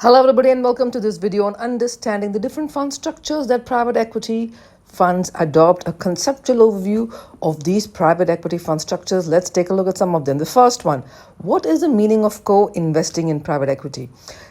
Hello everybody and welcome to this video on understanding the different fund structures that private equity funds adopt. A conceptual overview of these private equity fund structures. Let's take a look at some of them. The first one, what is the meaning of co-investing in private equity?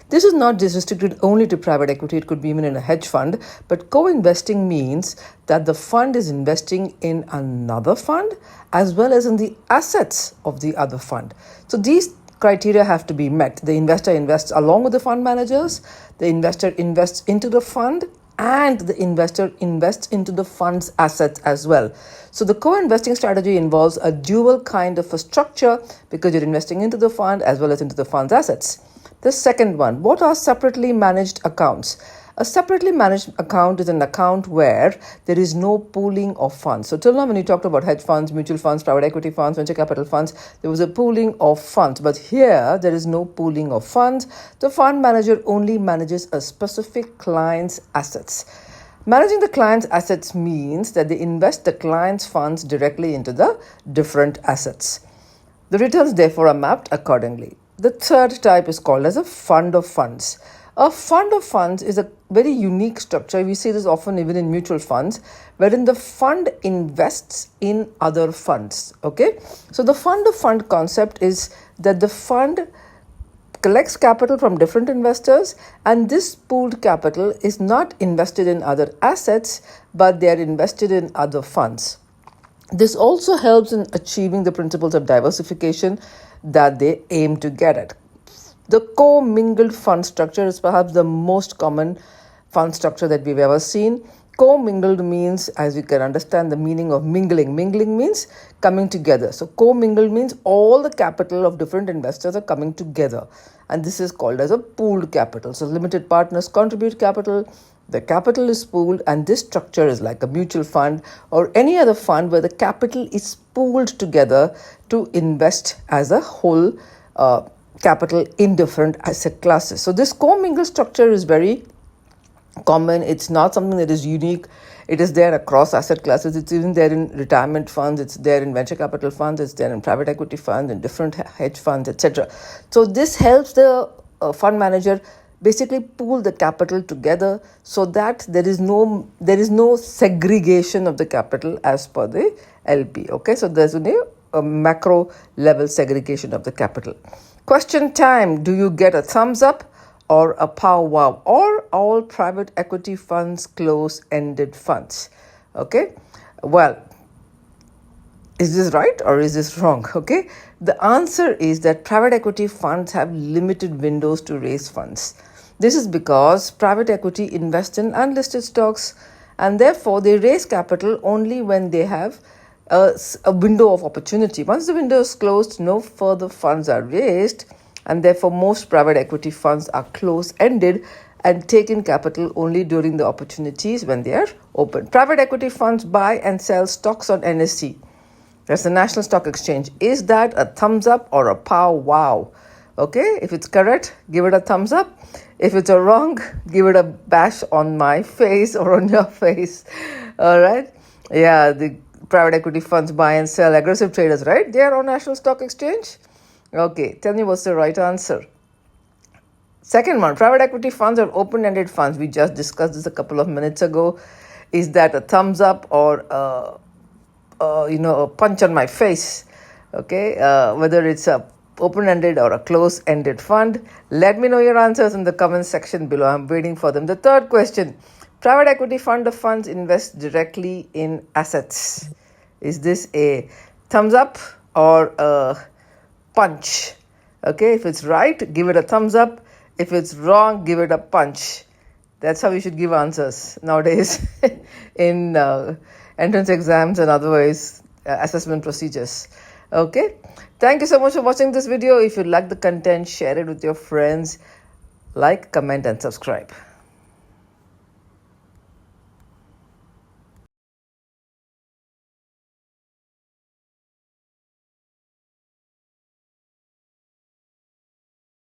This is not just restricted only to private equity, it could be even in a hedge fund, but co-investing means that the fund is investing in another fund as well as in the assets of the other fund. So these criteria have to be met. The investor invests along with the fund managers, the investor invests into the fund, and the investor invests into the fund's assets as well. So the co-investing strategy involves a dual kind of a structure because you're investing into the fund as well as into the fund's assets. The second one, what are separately managed accounts? A separately managed account is an account where there is no pooling of funds. So till now, when you talked about hedge funds, mutual funds, private equity funds, venture capital funds, there was a pooling of funds. But here, there is no pooling of funds. The fund manager only manages a specific client's assets. Managing the client's assets means that they invest the client's funds directly into the different assets. The returns, therefore, are mapped accordingly. The third type is called as a fund of funds. A fund of funds is a very unique structure. We see this often even in mutual funds, wherein the fund invests in other funds. Okay, so the fund of fund concept is that the fund collects capital from different investors, and this pooled capital is not invested in other assets, but they are invested in other funds. This also helps in achieving the principles of diversification that they aim to get at. The co-mingled fund structure is perhaps the most common fund structure that we've ever seen. Co-mingled means, as we can understand, the meaning of mingling. Mingling means coming together. So co-mingled means all the capital of different investors are coming together. And this is called as a pooled capital. So limited partners contribute capital. The capital is pooled, and this structure is like a mutual fund or any other fund where the capital is pooled together to invest as a whole capital in different asset classes. So this co-mingled structure is very common. It's not something that is unique. It is there across asset classes. It's even there in retirement funds. It's there in venture capital funds. It's there in private equity funds and different hedge funds, etc. So this helps the fund manager basically pool the capital together so that there is no segregation of the capital as per the LP. Okay, so there's only a macro level segregation of the capital. Question time. Do you get a thumbs up or a pow wow? Or all private equity funds close-ended funds? Okay. Well, is this right or is this wrong? Okay. The answer is that private equity funds have limited windows to raise funds. This is because private equity invests in unlisted stocks and therefore they raise capital only when they have a window of opportunity. Once the window is closed, no further funds are raised, and therefore most private equity funds are close-ended and take in capital only during the opportunities when they are open. Private equity funds buy and sell stocks on NSE. That's the National Stock Exchange. Is that a thumbs up or a pow wow? Okay, if it's correct, give it a thumbs up. If it's a wrong, give it a bash on my face or on your face. All right. Yeah, the private equity funds buy and sell, aggressive traders, right? They are on National Stock Exchange. Okay, tell me what's the right answer. Second one, private equity funds are open-ended funds. We just discussed this a couple of minutes ago. Is that a thumbs up or a punch on my face? Okay, whether it's a open-ended or a close-ended fund. Let me know your answers in the comment section below. I'm waiting for them. The third question, private equity fund of funds invest directly in assets. Is this a thumbs up or a punch? Okay, if it's right, give it a thumbs up. If it's wrong, give it a punch. That's how you should give answers nowadays in entrance exams and otherwise assessment procedures. Okay, thank you so much for watching this video. If you like the content, share it with your friends. Like, comment, and subscribe.